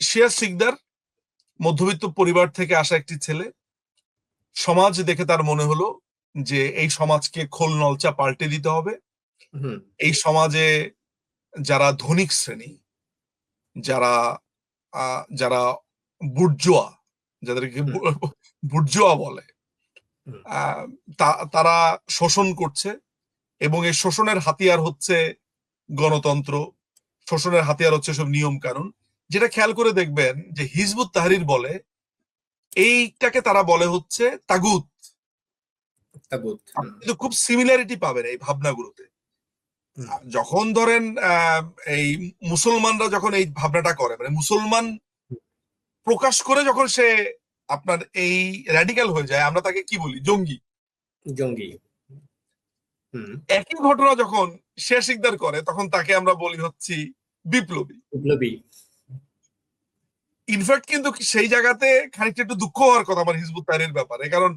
শিয়া সিকদার মধ্যবিত্ত পরিবার থেকে আসা একটি ছেলে। সমাজ দেখে তার মনে হলো যে এই সমাজকে খোল নলচা পাল্টে দিতে হবে। হুম এই সমাজে যারা ধনিক শ্রেণী, যারা যারা বুর্জোয়া, যাদেরকে হুম বুর্জোয়া বলে, হুম তারা শোষণ করছে এবং এই শোষণের হাতিয়ার হচ্ছে গণতন্ত্র, শোষণের হাতিয়ার হচ্ছে সব নিয়ম কানুন। যেটা খেয়াল করে দেখবেন যে হিজবুত তাহরির বলে এইটাকে তারা বলে হচ্ছে তাগুত। তাগুত। কিন্তু খুব সিমিলারিটি পাবেন এই ভাবনাগুলোতে। হুম যখন ধরেন এই মুসলমানরা যখন এই ভাবনাটা করে, মানে মুসলমান প্রকাশ করে যখন সে আপনার এই র্যাডিক্যাল হয়ে যায়, আমরা তাকে কি বলি? জঙ্গি। জঙ্গি। হুম একই ঘটনা যখন সে স্বীকার করে তখন তাকে আমরা বলি হচ্ছি বিপ্লবী। বিপ্লবী। ইনফ্যাক্ট কিন্তু সেই জায়গাতে খানিকটা একটু দুঃখ হওয়ার কথা আমার হিজবুত তাহরীরের ব্যাপারে, কারণ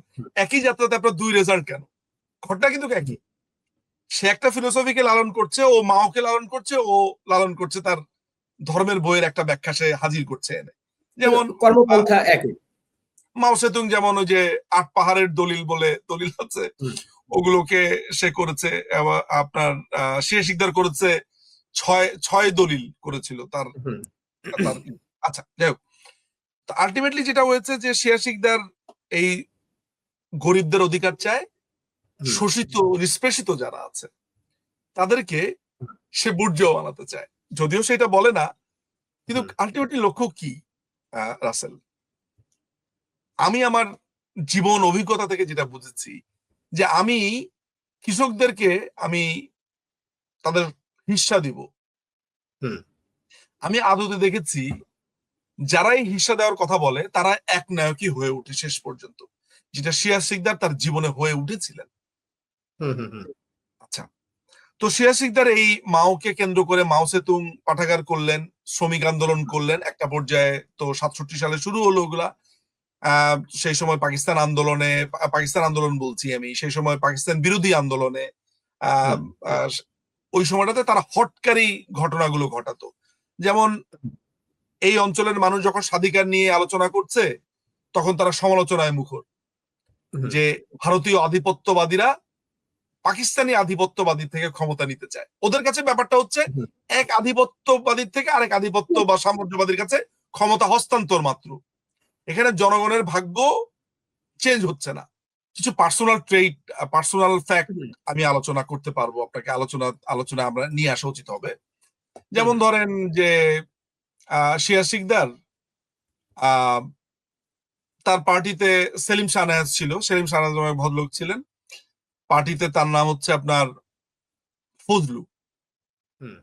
একই যাত্রাতে আপনার দুই রেজাল্ট কেন? ঘটনা কিন্তু একই। সে একটা ফিলোসফিকে লালন করছে, ও মাওকে লালন করছে, ও লালন করছে তার ধর্মের বইয়ের একটা ব্যাখ্যা সে হাজির করছে এনে। যেমন কর্মপন্থা একই। মাও সেতুং যেমন ওই যে ৮ পাহাড়ের দলিল বলে দলিল আছে, হুম ওগুলোকে সে করেছে। আপনার সে স্বীকার করেছে ছয় ছয় দলিল করেছিল তার হুম তার আচ্ছা, যাই হোক, আলটিমেটলি যেটা হয়েছে যে শিয়া সিকদার এই গরিবদের অধিকার চায়, হুম শোষিত নিষ্পেষিত যারা আছে তাদেরকে সে বুর্জোয়া বানাতে চায়। যদিও সেটা বলে না, কিন্তু আলটিমেটলি লক্ষ্য কি রাসেল? আমি আমার জীবন অভিজ্ঞতা থেকে যেটা বুঝেছি যে আমি কৃষকদেরকে আমি তাদের হিস্সা দিব। হুম আমি আদতে দেখেছি যারাই হিস্সা দেওয়ার কথা বলে তারা এক নায়কই হয়ে ওঠে শেষ পর্যন্ত, যেটা শিয়া সিকদার তার জীবনে হয়ে উঠেছিলেন। হুম হুম হুম আচ্ছা, তো শিয়া সিকদার এই মাওকে কেন্দ্র করে মাও সেতুং পাঠাগার করলেন, শ্রমিক আন্দোলন করলেন একটা পর্যায়ে। তো 67 সালে শুরু হলো ওগুলা। সেই সময় পাকিস্তান আন্দোলনে, পাকিস্তান আন্দোলন বলছি আমি, সেই সময় পাকিস্তান বিরোধী আন্দোলনে আহ, আহ, ওই সময়টাতে তারা হটকারী ঘটনাগুলো ঘটাতো। যেমন এই অঞ্চলের মানুষ যখন স্বাধিকার নিয়ে আলোচনা করছে তখন তারা সমালোচনায় মুখর, হুম যে ভারতীয় আধিপত্যবাদীরা পাকিস্তানি আধিপত্যবাদী থেকে ক্ষমতা নিতে চায়। ওদের কাছে ব্যাপারটা হচ্ছে হুম এক আধিপত্যবাদীর থেকে আরেক আধিপত্য বা সাম্রাজ্যবাদীর কাছে ক্ষমতা হস্তান্তর মাত্র। এখানে জনগণের ভাগ্য চেঞ্জ হচ্ছে না। কিছু পার্সোনাল ট্রেট, পার্সোনাল ফ্যাক্ট হুম আমি আলোচনা করতে পারবো আপনাকে, আলোচনা আমরা নিয়ে আসা উচিত হবে। হুম যেমন ধরেন যে শিয়া সিকদার আহ তার পার্টিতে সেলিম শাহনায়াজ ছিল, সেলিম শাহনায়াজ নামে ভদ্রলোক ছিলেন পার্টিতে, তার নাম হচ্ছে আপনার ফজলু। হুম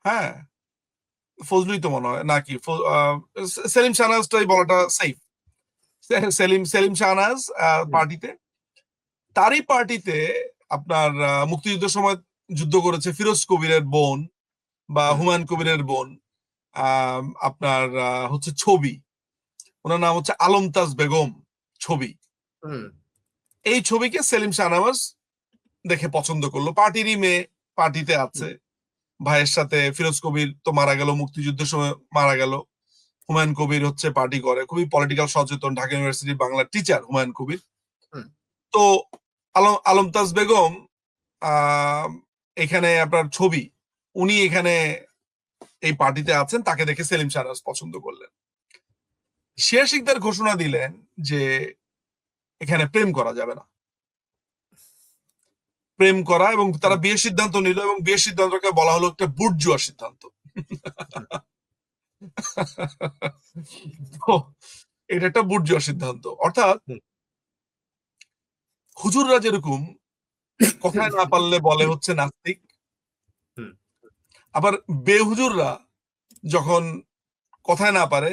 হ্যাঁ, ফজলুই তো মনে হয় নাকি, সেলিম শাহনায়াজটাই বলাটা সেফ। সেলিম সেলিম শাহনায়াজ হুম পার্টিতে, তারই পার্টিতে আপনার মুক্তিযুদ্ধের সময় যুদ্ধ করেছে ফিরোজ কবিরের বোন বা হুম হুমায়ুন কবিরের বোন, আপনার হচ্ছে ছবি, ওনার নাম হচ্ছে আলমতাজ বেগম ছবি। হুম এই ছবিকে সেলিম শাহনামাজ দেখে পছন্দ করলো, পার্টিরই মেয়ে, পার্টিতে আছে ভাইয়ের সাথে। ফিরোজ কবির তো মারা গেল, মুক্তিযুদ্ধের সময় মারা গেল। হুমায়ুন কবির হচ্ছে পার্টি করে, খুবই পলিটিক্যাল সচেতন, ঢাকা ইউনিভার্সিটি বাংলার টিচার হুমায়ুন কবির। হুম তো আলমতাজ বেগম আহ এখানে আপনার ছবি, উনি এখানে এই পার্টিতে আছেন, তাকে দেখে সেলিম শাহনাজ পছন্দ করলেন। শিয়া সিকদার ঘোষণা দিলেন যে এখানে প্রেম করা যাবে না, প্রেম করা, এবং তারা বিয়ের সিদ্ধান্ত নিল, এবং বিয়ের সিদ্ধান্তকে বলা হলো একটা বুর্জুয়া সিদ্ধান্ত। তো এটা একটা বুর্জুয়া সিদ্ধান্ত, অর্থাৎ হুজুররা যেরকম কথায় না পারলে বলে হচ্ছে নাস্তিক, হুম আবার বেহুজুররা যখন কথায় না পারে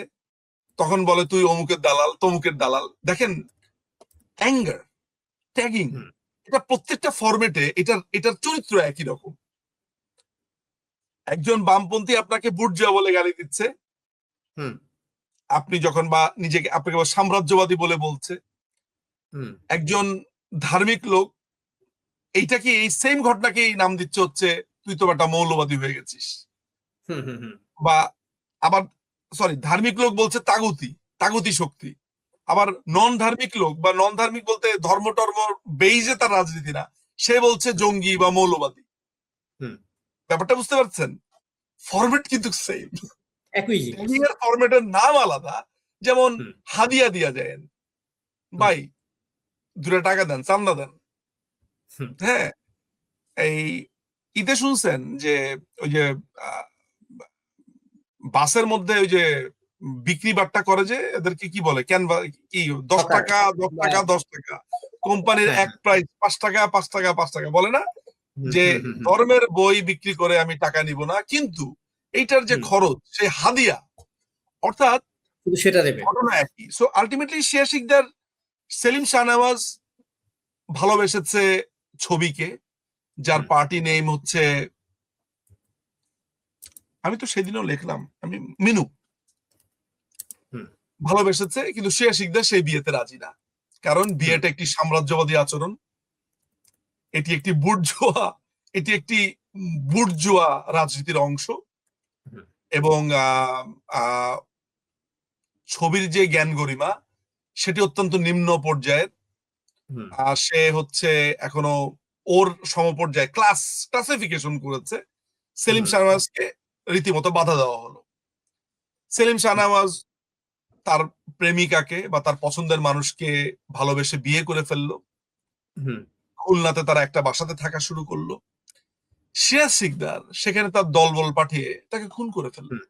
তখন বলে তুই অমুকের দালাল, তমুকের দালাল। দেখেন, অ্যাঙ্গার, ট্যাগিং, হুম এটা প্রত্যেকটা ফরম্যাটে এটার চরিত্র একই রকম। একজন বামপন্থী আপনাকে বুর্জুয়া বলে গালি দিচ্ছে, হুম আপনি যখন বা নিজেকে আপনাকে সাম্রাজ্যবাদী বলে বলছে। হুম একজন ধার্মিক লোক এইটাকে, এই সেম ঘটনাকেই নাম দিচ্ছে হচ্ছে তুই তো একটা মৌলবাদী হয়ে গেছিস। হুম হুম হুম বা আবার সরি, ধার্মিক লোক বলছে তাগুতি শক্তি। আবার নন ধার্মিক লোক বা নন ধার্মিক বলতে ধর্ম টর্ম বেইজে তার রাজনীতি না, সে বলছে জঙ্গি বা মৌলবাদী। হুম। ব্যাপারটা বুঝতে পারছেন? ফরম্যাট কিন্তু সেম, একই জিনিস। ফরম্যাটের নাম আলাদা। যেমন হুম। হাদিয়া দিয়া যায়, ভাই 2 টাকা দেন, চান্দা দেন। হুম। হ্যাঁ, এই ঈদে শুনছেন যে ওই যে আহ, বাসের মধ্যে ওই যে বিক্রি বাট্টা করে, যে এদেরকে কি বলে, ক্যানভা কি, 10 হকার টাকা 10 বা টাকা 10 টাকা, কোম্পানির হ্যাঁ, এক প্রাইস 5 টাকা 5 টাকা 5 টাকা, বলে না হুম, যে হুম, হুম, হুম, ধর্মের বই বিক্রি করে আমি টাকা নিব না, কিন্তু এইটার যে হুম, খরচ সেই হাদিয়া, অর্থাৎ শুধু সেটা দেবে। ঘটনা একই। সো আলটিমেটলি শিয়া শিকদার, সেলিম শাহনেওয়াজ ভালোবেসেছে ছবিকে, যার হুম, পার্টি নেম হচ্ছে, আমি তো সেদিনও লিখলাম, আমি মিনু। হুম, ভালোবেসেছে, কিন্তু শিয়া শিকদার সেই বিয়েতে রাজি না, কারণ হুম, বিয়েটা একটি সাম্রাজ্যবাদী আচরণ, এটি একটি এটি একটি বুর্জোয়া রাজনীতির অংশ, হুম, এবং আহ, ছবির যে জ্ঞান গরিমা সেটি অত্যন্ত নিম্ন পর্যায়ের। হুম, সে হচ্ছে এখনো ওর সমপর্যায়ে ক্লাসিফিকেশন করেছে। সেলিম হুম, শাহনাওয়াজকে রীতিমতো বাধা দেওয়া হলো। সেলিম শাহনাওয়াজ তার প্রেমিকাকে বা তার পছন্দের মানুষকে ভালোবেসে বিয়ে করে ফেললো। হুম, খুলনাতে তারা একটা বাসাতে থাকা শুরু করলো। শিয়া সিকদার সেখানে তার দলবল পাঠিয়ে তাকে খুন করে ফেললো। হুম,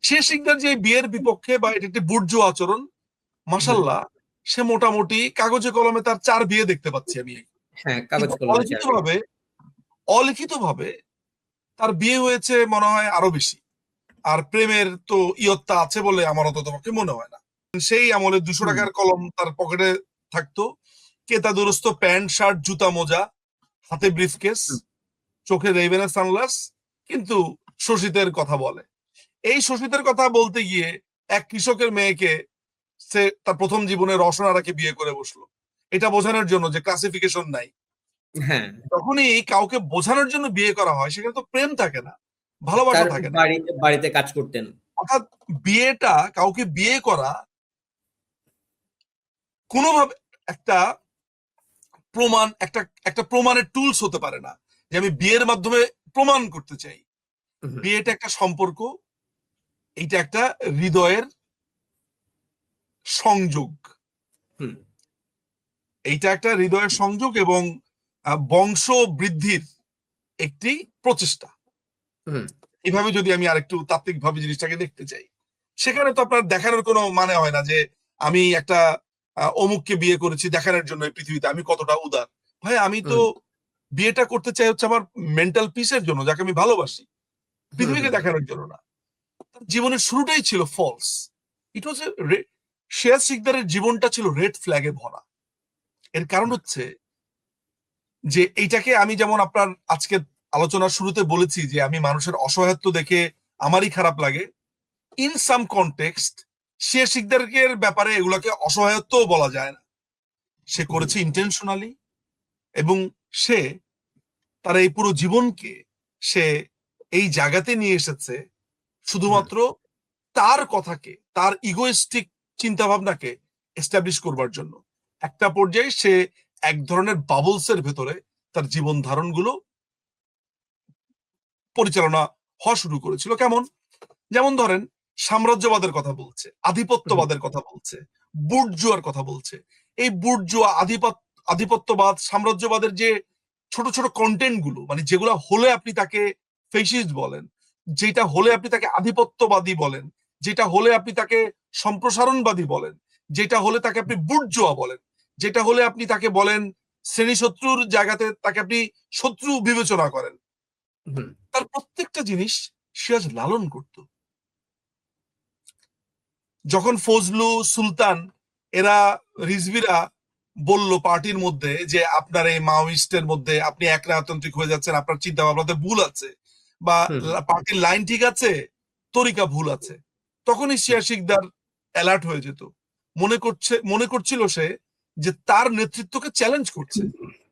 শিয়া সিকদার যে বিয়ের বিপক্ষে বা এটা একটি বুর্জো আচরণ, হুম। মাসাল্লাহ, সে মোটামুটি কাগজে কলমে তার 4 বিয়ে দেখতে পাচ্ছি আমি। হ্যাঁ, কাগজ কিন্তু কলমে চাবে। অলিখিতভাবে তার বিয়ে হয়েছে মনে হয় আরো বেশি। আর প্রেমের তো ইয়ত্তা আছে বলে আমার অত তোমাকে মনে হয় না। সেই আমলে 200 হুম, টাকার কলম তার পকেটে থাকতো, কেতাদুরস্ত প্যান্ট শার্ট জুতা মোজা, হাতে ব্রিফকেস, হুম, চোখে রেবেনা সানগ্লাস, কিন্তু শোষিতের কথা বলে। এই শোষিতের কথা বলতে গিয়ে এক কৃষকের মেয়েকে সে তার প্রথম জীবনে রসনারাকে বিয়ে করে বসলো, এটা বোঝানোর জন্য যে ক্লাসিফিকেশন নাই। হ্যাঁ, যখনই কাউকে বোঝানোর জন্য বিয়ে করা হয় সেখানে তো প্রেম থাকে না, ভালোবাসা তার থাকে না। বাড়িতে কাজ করতেন। অর্থাৎ বিয়েটা, কাউকে বিয়ে করা কোনোভাবে একটা একটা একটা প্রমাণের টুলস হতে পারে না, যে আমি বিয়ের মাধ্যমে প্রমাণ করতে চাই। হুম, বিয়েটা একটা সম্পর্ক, এইটা একটা হৃদয়ের সংযোগ, হুম, এইটা একটা হৃদয়ের সংযোগ এবং বংশ বৃদ্ধির একটি প্রচেষ্টা। হুম, এভাবে যদি আমি আরেকটু তাত্ত্বিক ভাবে জিনিসটাকে দেখতে চাই, সেখানে তো আপনার দেখানোর কোনো মানে হয় না যে আমি একটা অমুককে বিয়ে করেছি দেখানোর জন্য এই পৃথিবীতে আমি কতটা উদার। ভাই, আমি তো হুম, বিয়েটা করতে চাই হচ্ছে আমার মেন্টাল পিসের জন্য, যাকে আমি ভালোবাসি, হুম, পৃথিবীকে হুম, দেখানোর জন্য না। তার জীবনের শুরুটাই ছিল ফলস। ইট ওয়াজ শেয়ার সিকদারের জীবনটা ছিল রেড ফ্ল্যাগে ভরা। এর কারণ হচ্ছে যে এইটাকে আমি যেমন আপনার আজকে আলোচনার শুরুতে বলেছি যে আমি মানুষের অসহায়ত্ব দেখে আমারই খারাপ লাগে, ইন সাম কনটেক্সট সে শিকদারের ব্যাপারে এগুলোকে অসহায়ত্ব বলা যায় না। সে হুম, করেছে ইন্টেনশনালি, এবং সে তার এই পুরো জীবনকে সে এই জায়গাতে নিয়ে এসেছে হুম, শুধুমাত্র তার কথাকে, তার ইগোইস্টিক চিন্তা ভাবনাকে এস্টাবলিশ করবার জন্য। একটা পর্যায়ে সে এক ধরনের বাবলসের ভেতরে তার জীবন ধারণগুলো পরিচালনা হওয়া শুরু করেছিল। কেমন? যেমন ধরেন, সাম্রাজ্যবাদের কথা বলছে, হুম, আধিপত্যবাদের কথা বলছে, বুর্জুয়ার কথা বলছে। এই বুর্জুয়া আধিপত্যবাদ সাম্রাজ্যবাদের যে ছোট ছোট কন্টেন্ট গুলো, মানে যেগুলো হলে আপনি তাকে ফেসিস্ট বলেন, যেটা হলে আপনি তাকে আধিপত্যবাদী বলেন, যেটা হলে আপনি তাকে সম্প্রসারণবাদী বলেন, যেটা হলে তাকে আপনি বুর্জুয়া বলেন, যেটা হলে আপনি তাকে বলেন শ্রেণী শত্রুর জায়গাতে তাকে আপনি শত্রু বিবেচনা করেন, হুম, তার প্রত্যেকটা জিনিস সিরাজ লালন করত। যখন ফজলু, সুলতান, এরা, রিজভিরা বলল পার্টির মধ্যে যে আপনার এই মাওয়িস্টের মধ্যে আপনি এক রাজতান্ত্রিক হয়ে যাচ্ছেন, আপনার চিন্তা ভাবনাতে ভুল আছে, বা হুম, পার্টির লাইন ঠিক আছে, তরিকা ভুল আছে, তখনই হুম, শিয়া শিকদার অ্যালার্ট হয়ে যেত। মনে করছিল সে যে তার নেতৃত্বকে চ্যালেঞ্জ করছে।